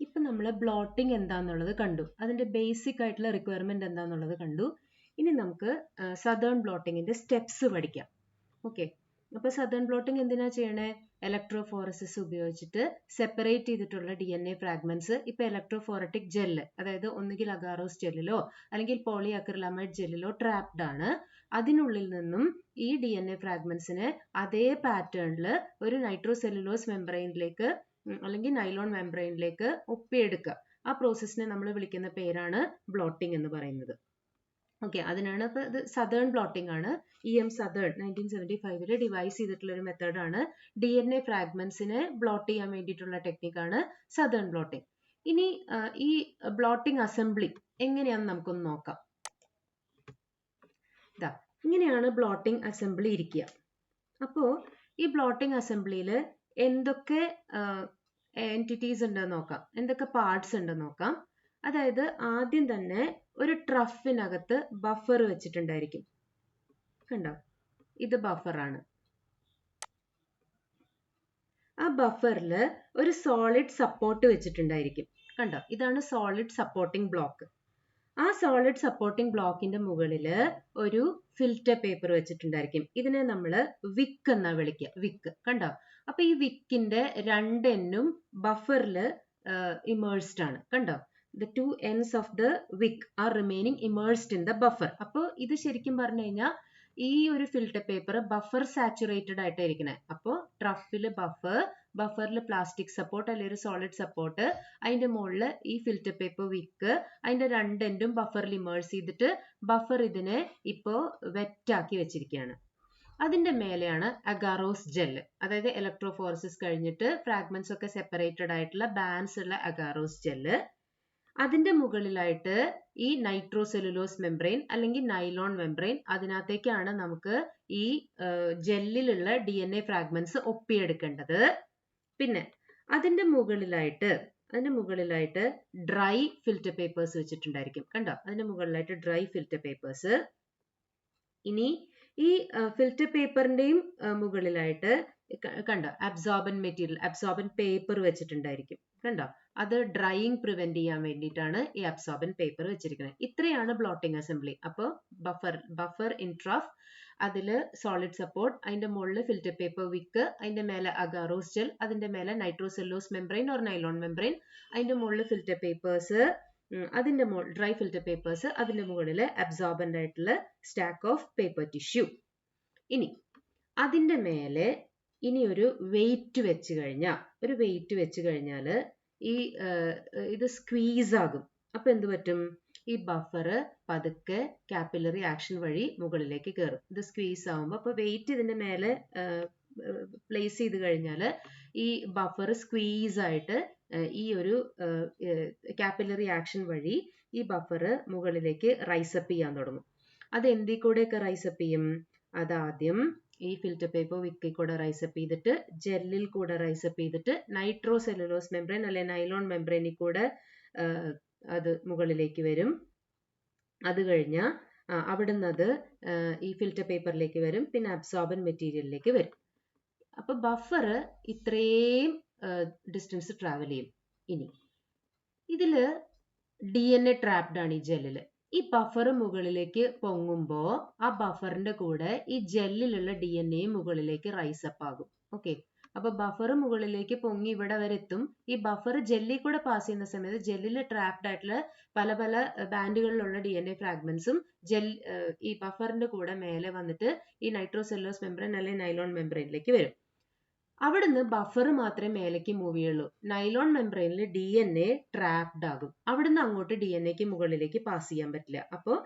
ഇപ്പം നമ്മൾ ബ്ലോട്ടിംഗ് എന്താണെന്നുള്ളത് കണ്ടു. അതിൻ്റെ ബേസിക് ആയിട്ടുള്ള റിക്വയർമെൻറ്റ് എന്താണെന്നുള്ളത് കണ്ടു. ഇനി നമുക്ക് സദേൺ ബ്ലോട്ടിങ്ങിൻ്റെ സ്റ്റെപ്സ് പഠിക്കാം. ഓക്കെ, അപ്പോൾ സദേൺ ബ്ലോട്ടിംഗ് എന്തിനാ ചെയ്യണേ? ഇലക്ട്രോഫോറസിസ് ഉപയോഗിച്ചിട്ട് സെപ്പറേറ്റ് ചെയ്തിട്ടുള്ള DNA ഫ്രാഗ്മെന്റ്സ് ഇപ്പോൾ ഇലക്ട്രോഫോററ്റിക് ജെല്ല്, അതായത് ഒന്നുകിൽ അഗാറോസ് ജെല്ലിലോ അല്ലെങ്കിൽ പോളി അക്രിലാമൈഡ് ജെല്ലിലോ ട്രാപ്ഡ് ആണ്. അതിനുള്ളിൽ നിന്നും ഈ DNA ഫ്രാഗ്മെന്റ്സിനെ അതേ പാറ്റേണിൽ ഒരു നൈട്രോസെല്ലുലോസ് മെംബ്രെയിനിലേക്ക് അല്ലെങ്കിൽ നൈലോൺ മെംബ്രെയിനിലേക്ക് ഒപ്പിയെടുക്കുക. ആ പ്രോസസ്സിനെ നമ്മൾ വിളിക്കുന്ന പേരാണ് ബ്ലോട്ടിംഗ് എന്ന് പറയുന്നത്. ഓക്കെ, അതിനാണ് ഇപ്പോൾ ഇത് സദേൺ ബ്ലോട്ടിംഗ് ആണ്. EM സദേൺ 1975 ഡിവൈസ് ചെയ്തിട്ടുള്ള ഒരു മെത്തേഡാണ്. DNA ഫ്രാഗ്മെന്റ്സിനെ ബ്ലോട്ട് ചെയ്യാൻ വേണ്ടിയിട്ടുള്ള ടെക്നിക്കാണ് സദേൺ ബ്ലോട്ടിംഗ്. ഇനി ഈ ബ്ലോട്ടിംഗ് അസംബ്ലി എങ്ങനെയാണെന്ന് നമുക്കൊന്ന് നോക്കാം. ഇതാ ഇങ്ങനെയാണ് ബ്ലോട്ടിംഗ് അസംബ്ലി ഇരിക്കുക. അപ്പോൾ ഈ ബ്ലോട്ടിംഗ് അസംബ്ലിയിൽ എന്തൊക്കെ എൻറ്റിറ്റീസ് ഉണ്ടെന്ന് നോക്കാം, എന്തൊക്കെ പാർട്സ് ഉണ്ടെന്ന് നോക്കാം. അതായത് ആദ്യം തന്നെ ഒരു ട്രഫിനകത്ത് ബഫർ വെച്ചിട്ടുണ്ടായിരിക്കും. കണ്ടോ, ഇത് ബഫറാണ്. ആ ബഫറിൽ ഒരു സോളിഡ് സപ്പോർട്ട് വെച്ചിട്ടുണ്ടായിരിക്കും. കണ്ടോ, ഇതാണ് സോളിഡ് സപ്പോർട്ടിംഗ് ബ്ലോക്ക്. ആ സോളിഡ് സപ്പോർട്ടിംഗ് ബ്ലോക്കിന്റെ മുകളിൽ ഒരു ഫിൽറ്റർ പേപ്പർ വെച്ചിട്ടുണ്ടായിരിക്കും. ഇതിനെ നമ്മൾ വിക്ക് എന്നാ വിളിക്കുക, വിക്ക്. കണ്ടോ, അപ്പൊ ഈ വിക്കിന്റെ രണ്ടെന്നും ബഫറിൽ ഇമേഴ്സ്ഡ് ആണ്. കണ്ടോ, the two ends of the wick are remaining immersed in the buffer. അപ്പോൾ ഇത് ശരിക്കും പറഞ്ഞു കഴിഞ്ഞാൽ ഈ ഒരു ഫിൽറ്റർ പേപ്പർ ബഫർ സാച്ചുറേറ്റഡ് ആയിട്ട് ഇരിക്കണേ. അപ്പോൾ ട്രഫിൽ ബഫറിൽ പ്ലാസ്റ്റിക് സപ്പോർട്ട് അല്ലെങ്കിൽ ഒരു സോളിഡ് സപ്പോർട്ട്, അതിന്റെ മുകളിൽ ഈ ഫിൽറ്റർ പേപ്പർ വിക്ക്, അതിന്റെ രണ്ടെൻഡും ബഫറിൽ ഇമേഴ്സ് ചെയ്തിട്ട് ബഫർ ഇതിനെ ഇപ്പോൾ വെറ്റാക്കി വെച്ചിരിക്കുകയാണ്. അതിന്റെ മേലെയാണ് അഗാറോസ് ജെല്ല്, അതായത് ഇലക്ട്രോഫോറസിസ് കഴിഞ്ഞിട്ട് ഫ്രാഗ്മെന്റ്സ് ഒക്കെ സെപ്പറേറ്റഡ് ആയിട്ടുള്ള ബാൻഡ്സ് ഉള്ള അഗാറോസ് ജെല്ല്. അതിന്റെ മുകളിലായിട്ട് ഈ നൈട്രോസെല്ലുലോസ് മെംബ്രെയിൻ അല്ലെങ്കിൽ നൈലോൺ മെംബ്രെയിൻ, അതിനകത്തേക്കാണ് നമുക്ക് ഈ ജെല്ലിലുള്ള DNA ഫ്രാഗ്മെന്റ്സ് ഒപ്പിയെടുക്കേണ്ടത്. പിന്നെ അതിന്റെ മുകളിലായിട്ട് ഡ്രൈ ഫിൽറ്റർ പേപ്പേഴ്സ് വെച്ചിട്ടുണ്ടായിരിക്കും. കണ്ടോ, അതിന്റെ മുകളിലായിട്ട് ഡ്രൈ ഫിൽറ്റർ പേപ്പേഴ്സ്. ഇനി ഈ ഫിൽറ്റർ പേപ്പറിന്റെയും മുകളിലായിട്ട് കണ്ടോ അബ്സോർബന്റ് മെറ്റീരിയൽ, അബ്സോർബന്റ് പേപ്പർ വെച്ചിട്ടുണ്ടായിരിക്കും. കണ്ടോ, അത് ഡ്രൈയിങ് പ്രിവെന്റ് ചെയ്യാൻ വേണ്ടിയിട്ടാണ് ഈ അബ്സോർബന്റ് പേപ്പർ വെച്ചിരിക്കുന്നത്. ഇത്രയാണ് ബ്ലോട്ടിംഗ് അസംബ്ലി. അപ്പോൾ ബഫർ ഇൻ ട്രഫ്, അതിൽ സോളിഡ് സപ്പോർട്ട്, അതിന്റെ മുകളിൽ ഫിൽറ്റർ പേപ്പർ വിക്ക്, അതിന്റെ മേലെ അഗാറോസ് ജെൽ, അതിന്റെ മേലെ nitrocellulose membrane or nylon membrane, അതിന്റെ മുകളിൽ ഫിൽറ്റർ പേപ്പേഴ്സ്, അതിന്റെ ഡ്രൈ ഫിൽറ്റർ പേപ്പേഴ്സ്, അതിന്റെ മുകളിൽ അബ്സോർബന്റ് ആയിട്ടുള്ള സ്റ്റാക്ക് ഓഫ് പേപ്പർ ടിഷ്യൂ. ഇനി അതിന്റെ മേലെ ഇനി ഒരു വെയിറ്റ് വെച്ച് കഴിഞ്ഞാൽ ഈ ഇത് സ്ക്വീസ് ആകും. അപ്പൊ എന്ത് പറ്റും? ഈ ബഫർ പതുക്കെ കാപ്പിലറി ആക്ഷൻ വഴി മുകളിലേക്ക് കയറും. ഇത് സ്ക്വീസ് ആകുമ്പോൾ അപ്പൊ വെയിറ്റ് ഇതിന്റെ മേലെ പ്ലേസ് ചെയ്ത് കഴിഞ്ഞാൽ ഈ ബഫർ സ്ക്വീസ് ആയിട്ട് ഈ ഒരു കാപ്പിലറി ആക്ഷൻ വഴി ഈ ബഫർ മുകളിലേക്ക് റൈസപ്പ് ചെയ്യാൻ തുടങ്ങും. അത് എന്തിൽ കൂടെയൊക്കെ റൈസപ്പ് ചെയ്യും? അതാദ്യം ഈ ഫിൽറ്റർ പേപ്പർ വിക്കിൽ കൂടെ റൈസപ്പ് ചെയ്തിട്ട്, ജെല്ലിൽ കൂടെ റൈസപ്പ് ചെയ്തിട്ട്, നൈട്രോസെല്ലുലോസ് മെംബ്രെയിൻ അല്ലെ നൈലോൺ മെംബ്രെയിനിൽ കൂടെ അത് മുകളിലേക്ക് വരും. അത് കഴിഞ്ഞാൽ അവിടുന്ന് അത് ഈ ഫിൽറ്റർ പേപ്പറിലേക്ക് വരും, പിന്നെ അബ്സോർബന്റ് മെറ്റീരിയലിലേക്ക് വരും. അപ്പൊ ബഫർ ഇത്രയും ഡിസ്റ്റൻസ് ട്രാവൽ ചെയ്യും. ഇനി ഇതില് DNA ട്രാപ്ഡ് ആണ് ഈ ജെല്ലില്. ഈ ബഫർ മുകളിലേക്ക് പൊങ്ങുമ്പോൾ ആ ബഫറിന്റെ കൂടെ ഈ ജെല്ലിലുള്ള DNA മുകളിലേക്ക് റൈസപ്പ് ആകും. ഓക്കെ, അപ്പൊ ബഫർ മുകളിലേക്ക് പൊങ്ങി ഇവിടെ വരെ എത്തും. ഈ ബഫർ ജെല്ലിൽ കൂടെ പാസ് ചെയ്യുന്ന സമയത്ത് ജെല്ലിൽ ട്രാപ്ഡ് ആയിട്ടുള്ള പല പല ബാൻഡുകളിലുള്ള DNA ഫ്രാഗ്മെന്റ്സും ഈ ബഫറിന്റെ കൂടെ മേലെ വന്നിട്ട് ഈ നൈട്രോസെല്ലോസ് മെംബ്രെയിൻ അല്ലെങ്കിൽ നൈലോൺ മെംബ്രെയിനിലേക്ക് വരും. അവിടുന്ന് ബഫർ മാത്രമേ മേലേക്ക് മൂവ് ചെയ്യുള്ളൂ. നൈലോൺ മെംബ്രെയിനിൽ DNA ട്രാപ്ഡ് ആകും. അവിടുന്ന് അങ്ങോട്ട് DNAക്ക് മുകളിലേക്ക് പാസ് ചെയ്യാൻ പറ്റില്ല. അപ്പോൾ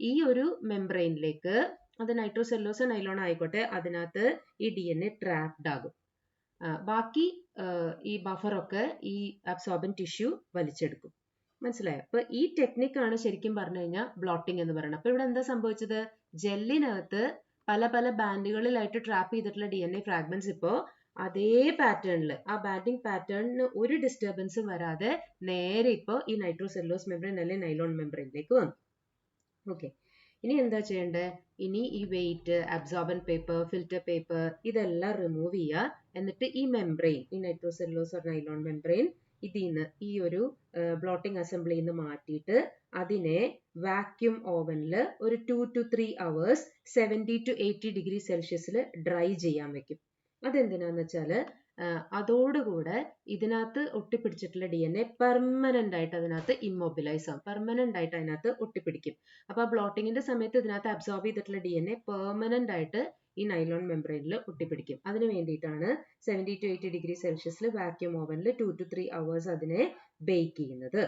ഈ ഒരു മെംബ്രെയിനിലേക്ക്, അത് നൈട്രോസെല്ലോസ് നൈലോൺ ആയിക്കോട്ടെ, അതിനകത്ത് ഈ DNA ട്രാപ്ഡ് ആകും. ബാക്കി ഈ ബഫറൊക്കെ ഈ അബ്സോർബന്റ് ടിഷ്യൂ വലിച്ചെടുക്കും. മനസ്സിലായോ? അപ്പൊ ഈ ടെക്നിക്കാണ് ശരിക്കും പറഞ്ഞു കഴിഞ്ഞാൽ ബ്ലോട്ടിംഗ് എന്ന് പറയുന്നത്. അപ്പൊ ഇവിടെ എന്താ സംഭവിച്ചത്? ജെല്ലിനകത്ത് പല പല ബാൻഡുകളിലായിട്ട് ട്രാപ്പ് ചെയ്തിട്ടുള്ള DNA ഫ്രാഗ്മെന്റ്സ് ഇപ്പോൾ അതേ പാറ്റേണിൽ, ആ ബാൻഡിങ് പാറ്റേണിന് ഒരു ഡിസ്റ്റർബൻസും വരാതെ നേരെ ഇപ്പോൾ ഈ നൈട്രോസെല്ലോസ് മെംബ്രെയിൻ അല്ലെങ്കിൽ നൈലോൺ മെംബ്രെയിനിലേക്ക് വന്നു. ഓക്കെ, ഇനി എന്താ ചെയ്യേണ്ടത്? ഇനി ഈ weight, absorbent paper, filter paper ഇതെല്ലാം റിമൂവ് ചെയ്യുക. എന്നിട്ട് ഈ മെംബ്രെയിൻ, ഈ നൈട്രോസെല്ലോസ് ഓർ നൈലോൺ മെംബ്രെയിൻ ഇതിന്ന് ഈ ഒരു ബ്ലോട്ടിംഗ് അസംബ്ലിയിൽ നിന്ന് മാറ്റിയിട്ട് അതിനെ വാക്യൂം ഓവനിൽ ഒരു 2 to 3 hours 70 to 80 degree സെൽഷ്യസിൽ dry ചെയ്യാൻ വെക്കും. അതെന്തിനാന്ന് വെച്ചാൽ അതോടുകൂടെ ഇതിനകത്ത് ഒട്ടിപ്പിടിച്ചിട്ടുള്ള DNA പെർമനന്റ് ആയിട്ട് അതിനകത്ത് ഇമ്മൊബിലൈസ് ആവും, പെർമനന്റ് ആയിട്ട് അതിനകത്ത് ഒട്ടിപ്പിടിക്കും. അപ്പൊ ആ ബ്ലോട്ടിങ്ങിന്റെ സമയത്ത് ഇതിനകത്ത് അബ്സോർബ് ചെയ്തിട്ടുള്ള DNA പെർമനന്റ് ആയിട്ട് ഈ നൈലോൺ മെംബ്രെയിനിൽ ഒട്ടിപ്പിടിക്കും. അതിന് വേണ്ടിയിട്ടാണ് 70 to 80 ഡിഗ്രി സെൽഷ്യസിൽ വാക്യൂം ഓവനിൽ 2 to 3 hours അതിനെ ബേക്ക് ചെയ്യുന്നത്.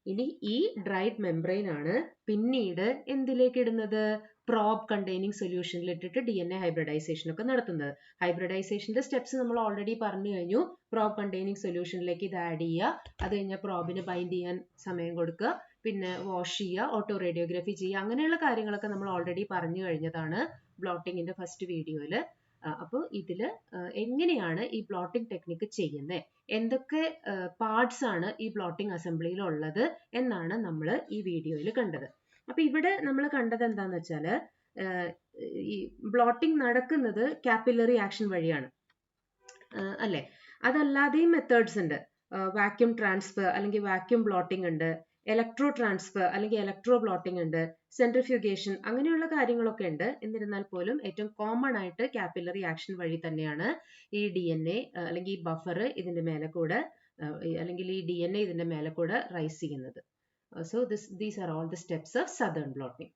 ഇനി ഈ ഡ്രൈഡ് മെംബ്രെയിൻ ആണ് പിന്നീട് എന്തിലേക്ക് ഇടുന്നത്? പ്രോബ് കണ്ടെയ്നിങ് സൊല്യൂഷനിൽ ഇട്ടിട്ട് DNA ഹൈബ്രിഡൈസേഷൻ ഒക്കെ നടത്തുന്നത്. ഹൈബ്രിഡൈസേഷന്റെ സ്റ്റെപ്സ് നമ്മൾ ഓൾറെഡി പറഞ്ഞു കഴിഞ്ഞു. പ്രോബ് കണ്ടെയ്നിങ് സൊല്യൂഷനിലേക്ക് ഇത് ആഡ് ചെയ്യുക, അത് കഴിഞ്ഞാൽ പ്രോബിന് ബൈൻഡ് ചെയ്യാൻ സമയം കൊടുക്കുക, പിന്നെ വാഷ് ചെയ്യുക, ഓട്ടോ റേഡിയോഗ്രാഫി ചെയ്യുക, അങ്ങനെയുള്ള കാര്യങ്ങളൊക്കെ നമ്മൾ ഓൾറെഡി പറഞ്ഞു കഴിഞ്ഞതാണ് ബ്ലോട്ടിങ്ങിന്റെ ഫസ്റ്റ് വീഡിയോയിൽ. അപ്പോൾ ഇതിൽ എങ്ങനെയാണ് ഈ ബ്ലോട്ടിംഗ് ടെക്നിക്ക് ചെയ്യുന്നത്, എന്തൊക്കെ പാർട്സ് ആണ് ഈ ബ്ലോട്ടിംഗ് അസംബ്ലിയിൽ ഉള്ളത് എന്നാണ് നമ്മൾ ഈ വീഡിയോയിൽ കണ്ടത്. അപ്പൊ ഇവിടെ നമ്മൾ കണ്ടത് എന്താന്ന് വെച്ചാൽ ഈ ബ്ലോട്ടിംഗ് നടക്കുന്നത് കാപ്പിലറി ആക്ഷൻ വഴിയാണ് അല്ലെ. അതല്ലാതെയും മെത്തേഡ്സ് ഉണ്ട്. വാക്യൂം ട്രാൻസ്ഫർ അല്ലെങ്കിൽ വാക്യൂം ബ്ലോട്ടിംഗ് ഉണ്ട്, ഇലക്ട്രോ ട്രാൻസ്ഫർ അല്ലെങ്കിൽ ഇലക്ട്രോ ബ്ലോട്ടിംഗ് ഉണ്ട്, സെൻട്രിഫ്യൂഗേഷൻ, അങ്ങനെയുള്ള കാര്യങ്ങളൊക്കെ ഉണ്ട്. എന്നിരുന്നാൽ പോലും ഏറ്റവും കോമൺ ആയിട്ട് കാപ്പിലറി ആക്ഷൻ വഴി തന്നെയാണ് ഈ DNA അല്ലെങ്കിൽ ഈ ബഫർ ഇതിന്റെ മേലെ കൂടെ അല്ലെങ്കിൽ ഈ DNA ഇതിന്റെ മേലെ കൂടെ റൈസ് ചെയ്യുന്നത്. So these are all the steps of southern blotting.